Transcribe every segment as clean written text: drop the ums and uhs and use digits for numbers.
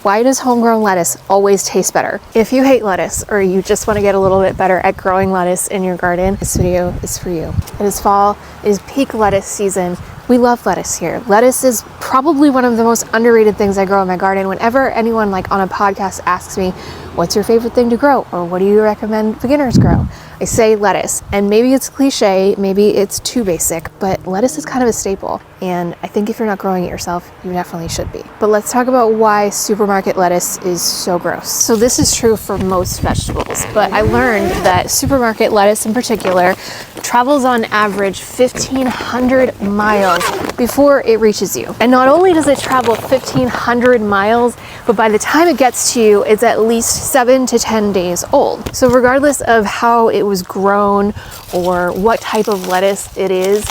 Why does homegrown lettuce always taste better? If you hate lettuce or you just want to get a little bit better at growing lettuce in your garden, this video is for you. It is fall, it is peak lettuce season. We love lettuce here. Lettuce is probably one of the most underrated things I grow in my garden. Whenever anyone like on a podcast asks me, what's your favorite thing to grow? Or what do you recommend beginners grow? I say lettuce, and maybe it's cliche, maybe it's too basic, but lettuce is kind of a staple. And I think if you're not growing it yourself, you definitely should be. But let's talk about why supermarket lettuce is so gross. So this is true for most vegetables, but I learned that supermarket lettuce in particular travels on average 1,500 miles before it reaches you. And not only does it travel 1,500 miles, but by the time it gets to you, it's at least 7 to 10 days old. So regardless of how it was grown or what type of lettuce it is,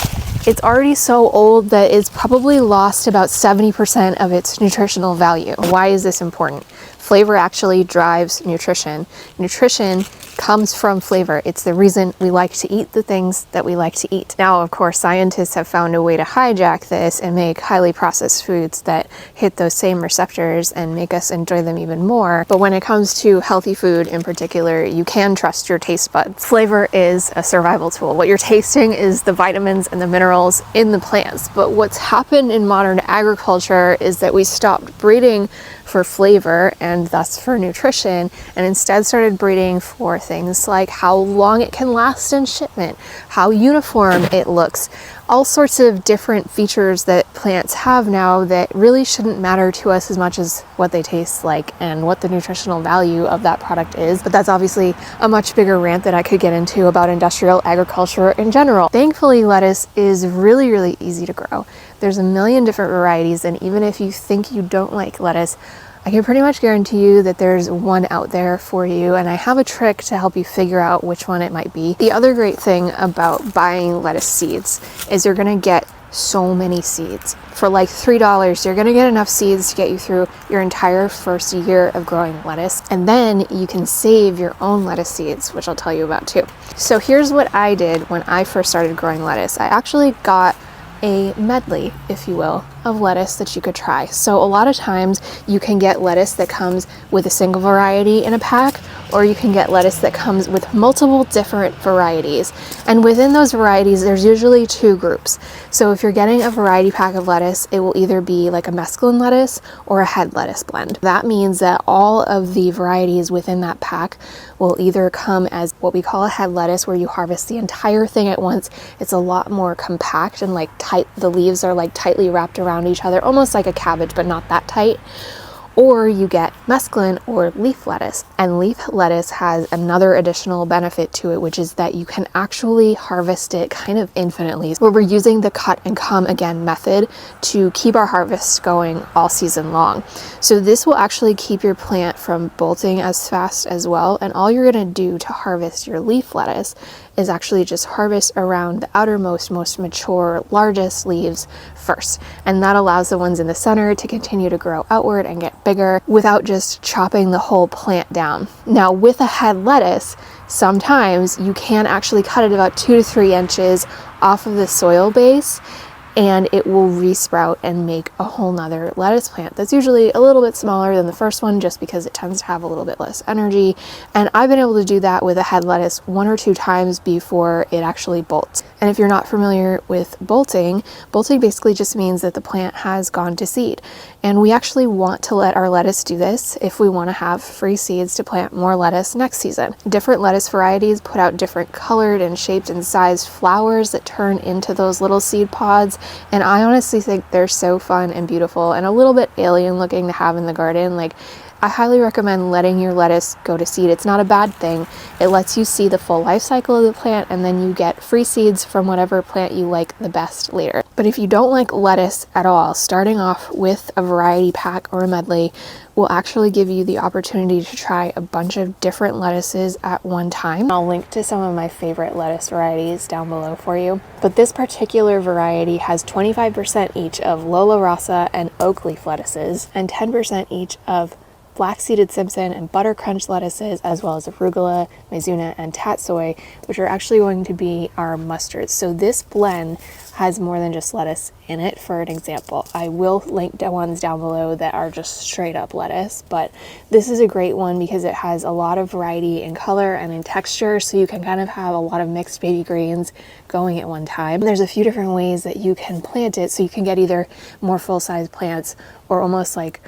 it's already so old that it's probably lost about 70% of its nutritional value. Why is this important? Flavor actually drives nutrition. Nutrition comes from flavor. It's the reason we like to eat the things that we like to eat. Now, of course, scientists have found a way to hijack this and make highly processed foods that hit those same receptors and make us enjoy them even more. But when it comes to healthy food in particular, you can trust your taste buds. Flavor is a survival tool. What you're tasting is the vitamins and the minerals in the plants. But what's happened in modern agriculture is that we stopped breeding for flavor and thus for nutrition, and instead started breeding for things like how long it can last in shipment, how uniform it looks, all sorts of different features that plants have now that really shouldn't matter to us as much as what they taste like and what the nutritional value of that product is. But that's obviously a much bigger rant that I could get into about industrial agriculture in general. Thankfully, lettuce is really, really easy to grow. There's a million different varieties, and even if you think you don't like lettuce, I can pretty much guarantee you that there's one out there for you, and I have a trick to help you figure out which one it might be. The other great thing about buying lettuce seeds is you're gonna get so many seeds. For like $3, you're gonna get enough seeds to get you through your entire first year of growing lettuce, and then you can save your own lettuce seeds, which I'll tell you about too. So here's what I did when I first started growing lettuce. I actually got a medley, if you will, of lettuce that you could try. So a lot of times you can get lettuce that comes with a single variety in a pack, or you can get lettuce that comes with multiple different varieties. And within those varieties, there's usually two groups. So if you're getting a variety pack of lettuce, it will either be like a mesclun lettuce or a head lettuce blend. That means that all of the varieties within that pack will either come as what we call a head lettuce, where you harvest the entire thing at once. It's a lot more compact and like tight. The leaves are like tightly wrapped around each other, almost like a cabbage, but not that tight. Or you get mesclun or leaf lettuce. And leaf lettuce has another additional benefit to it, which is that you can actually harvest it kind of infinitely. Where we're using the cut and come again method to keep our harvests going all season long. So this will actually keep your plant from bolting as fast as well. And all you're gonna do to harvest your leaf lettuce is actually just harvest around the outermost, most mature, largest leaves first. And that allows the ones in the center to continue to grow outward and get bigger without just chopping the whole plant down. Now with a head lettuce, sometimes you can actually cut it about 2 to 3 inches off of the soil base, and it will resprout and make a whole nother lettuce plant that's usually a little bit smaller than the first one, just because it tends to have a little bit less energy. And I've been able to do that with a head lettuce 1 or 2 times before it actually bolts. And if you're not familiar with bolting basically just means that the plant has gone to seed. And we actually want to let our lettuce do this if we want to have free seeds to plant more lettuce next season. Different lettuce varieties put out different colored and shaped and sized flowers that turn into those little seed pods. And I honestly think they're so fun and beautiful and a little bit alien looking to have in the garden. Like, I highly recommend letting your lettuce go to seed. It's not a bad thing. It lets you see the full life cycle of the plant, and then you get free seeds from whatever plant you like the best later. But if you don't like lettuce at all, starting off with a variety pack or a medley will actually give you the opportunity to try a bunch of different lettuces at one time. I'll link to some of my favorite lettuce varieties down below for you. But this particular variety has 25% each of Lola Rasa and oak leaf lettuces, and 10% each of black-seeded Simpson and Buttercrunch lettuces, as well as arugula, mizuna, and tatsoi, which are actually going to be our mustards. So this blend has more than just lettuce in it. For an example, I will link the ones down below that are just straight up lettuce, but this is a great one because it has a lot of variety in color and in texture, so you can kind of have a lot of mixed baby greens going at one time. There's a few different ways that you can plant it, so you can get either more full-size plants or almost like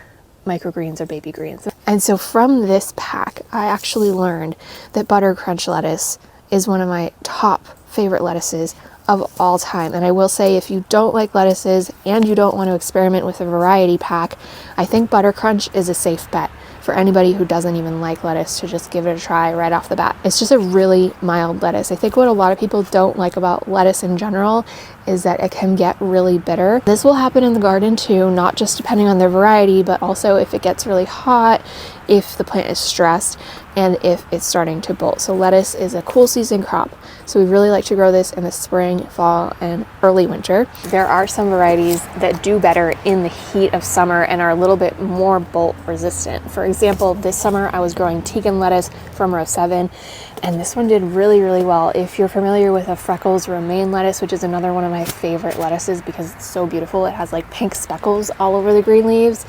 microgreens or baby greens. And so from this pack, I actually learned that Buttercrunch lettuce is one of my top favorite lettuces of all time. And I will say, if you don't like lettuces and you don't want to experiment with a variety pack, I think Buttercrunch is a safe bet for anybody who doesn't even like lettuce to just give it a try right off the bat. It's just a really mild lettuce. I think what a lot of people don't like about lettuce in general is that it can get really bitter. This will happen in the garden too, not just depending on their variety, but also if it gets really hot, if the plant is stressed, and if it's starting to bolt. So lettuce is a cool season crop. So we really like to grow this in the spring, fall, and early winter. There are some varieties that do better in the heat of summer and are a little bit more bolt resistant. For example, this summer I was growing Teagan lettuce from row 7, and this one did really, really well. If you're familiar with a Freckles romaine lettuce, which is another one of my favorite lettuces because it's so beautiful, it has like pink speckles all over the green leaves.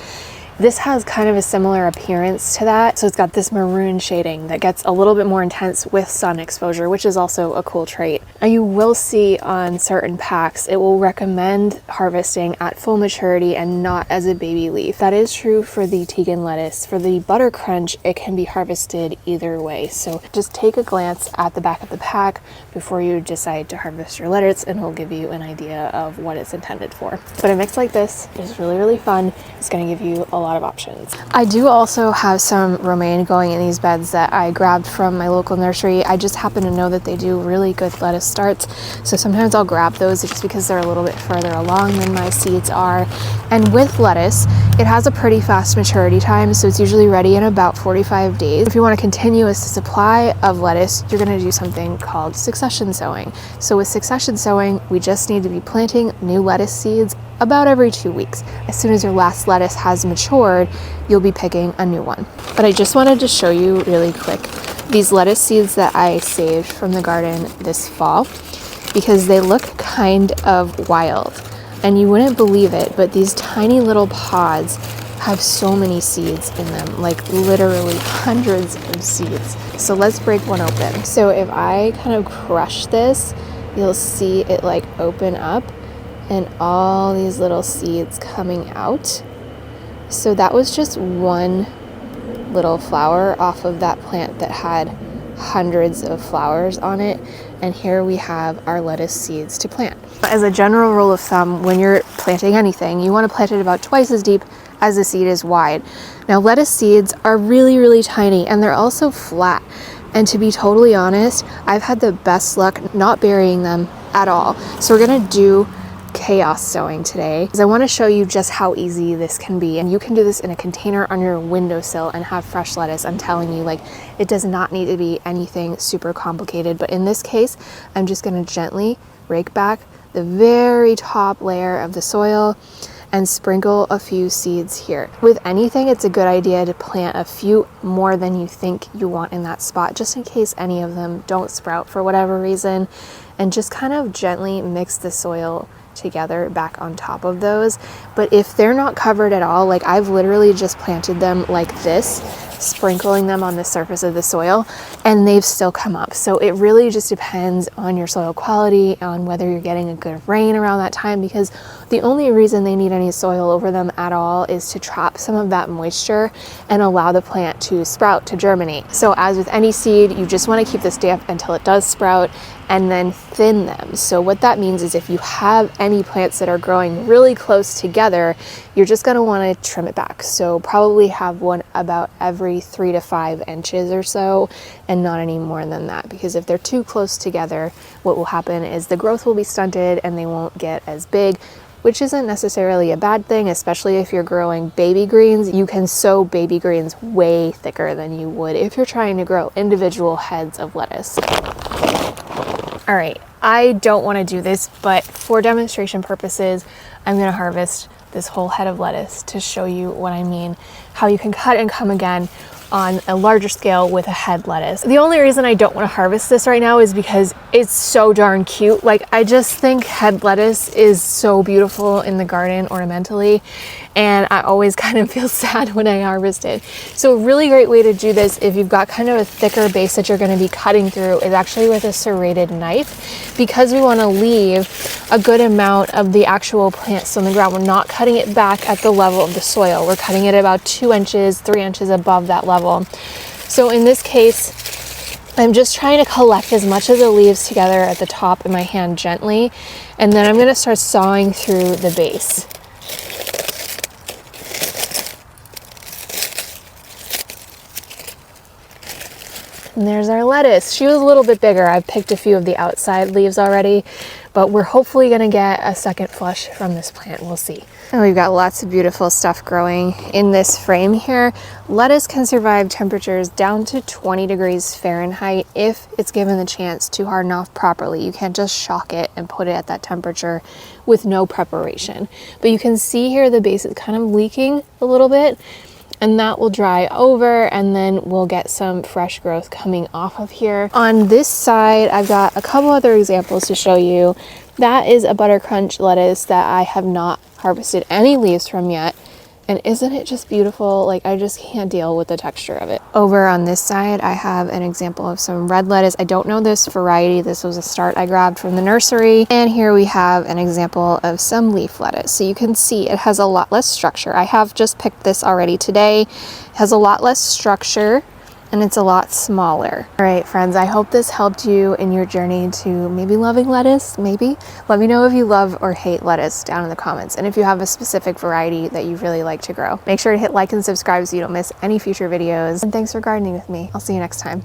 This has kind of a similar appearance to that. So it's got this maroon shading that gets a little bit more intense with sun exposure, which is also a cool trait. And you will see on certain packs, it will recommend harvesting at full maturity and not as a baby leaf. That is true for the Teagan lettuce. For the Buttercrunch, it can be harvested either way. So just take a glance at the back of the pack before you decide to harvest your lettuce, and it'll give you an idea of what it's intended for. But a mix like this is really, really fun. It's gonna give you a lot of options. I do also have some romaine going in these beds that I grabbed from my local nursery. I just happen to know that they do really good lettuce starts, so sometimes I'll grab those just because they're a little bit further along than my seeds are. And with lettuce, it has a pretty fast maturity time, so it's usually ready in about 45 days. If you want a continuous supply of lettuce, you're going to do something called succession sowing. So with succession sowing, we just need to be planting new lettuce seeds about every 2 weeks. As soon as your last lettuce has matured, you'll be picking a new one. But I just wanted to show you really quick these lettuce seeds that I saved from the garden this fall, because they look kind of wild. And you wouldn't believe it, but these tiny little pods have so many seeds in them, like literally hundreds of seeds. So let's break one open. So if I kind of crush this, you'll see it like open up and all these little seeds coming out. So that was just one little flower off of that plant that had hundreds of flowers on it. And here we have our lettuce seeds to plant. As a general rule of thumb, when you're planting anything, you want to plant it about twice as deep as the seed is wide. Now lettuce seeds are really, really tiny, and they're also flat. And to be totally honest, I've had the best luck not burying them at all. So we're gonna do chaos sowing today, because I want to show you just how easy this can be. And you can do this in a container on your windowsill and have fresh lettuce. I'm telling you, like, it does not need to be anything super complicated. But in this case, I'm just going to gently rake back the very top layer of the soil and sprinkle a few seeds here. With anything, it's a good idea to plant a few more than you think you want in that spot, just in case any of them don't sprout for whatever reason, and just kind of gently mix the soil together back on top of those. But if they're not covered at all, like I've literally just planted them like this, sprinkling them on the surface of the soil, and they've still come up. So it really just depends on your soil quality, on whether you're getting a good rain around that time, because the only reason they need any soil over them at all is to trap some of that moisture and allow the plant to sprout, to germinate. So as with any seed, you just want to keep this damp until it does sprout, and then thin them. So what that means is if you have any plants that are growing really close together, you're just going to want to trim it back. So probably have one about every 3 to 5 inches or so, and not any more than that, because if they're too close together, what will happen is the growth will be stunted and they won't get as big, which isn't necessarily a bad thing, especially if you're growing baby greens. You can sow baby greens way thicker than you would if you're trying to grow individual heads of lettuce. All right, I don't want to do this, but for demonstration purposes, I'm going to harvest this whole head of lettuce to show you what I mean, how you can cut and come again on a larger scale with a head lettuce. The only reason I don't want to harvest this right now is because it's so darn cute. Like, I just think head lettuce is so beautiful in the garden ornamentally, and I always kind of feel sad when I harvest it. So a really great way to do this if you've got kind of a thicker base that you're going to be cutting through is actually with a serrated knife, because we want to leave a good amount of the actual plants on the ground. We're not cutting it back at the level of the soil. We're cutting it about 2 inches, 3 inches above that level. So in this case, I'm just trying to collect as much of the leaves together at the top in my hand gently, and then I'm going to start sawing through the base. And there's our lettuce. She was a little bit bigger. I've picked a few of the outside leaves already, but we're hopefully going to get a second flush from this plant. We'll see. And we've got lots of beautiful stuff growing in this frame here. Lettuce can survive temperatures down to 20 degrees Fahrenheit if it's given the chance to harden off properly. You can't just shock it and put it at that temperature with no preparation. But you can see here the base is kind of leaking a little bit, and that will dry over, and then we'll get some fresh growth coming off of here. On this side, I've got a couple other examples to show you. That is a Buttercrunch lettuce that I have not harvested any leaves from yet. And isn't it just beautiful? Like, I just can't deal with the texture of it. Over on this side, I have an example of some red lettuce. I don't know this variety. This was a start I grabbed from the nursery. And here we have an example of some leaf lettuce. So you can see it has a lot less structure. I have just picked this already today. It has a lot less structure, and it's a lot smaller. All right, friends, I hope this helped you in your journey to maybe loving lettuce, maybe. Let me know if you love or hate lettuce down in the comments, and if you have a specific variety that you really like to grow. Make sure to hit like and subscribe so you don't miss any future videos. And thanks for gardening with me. I'll see you next time.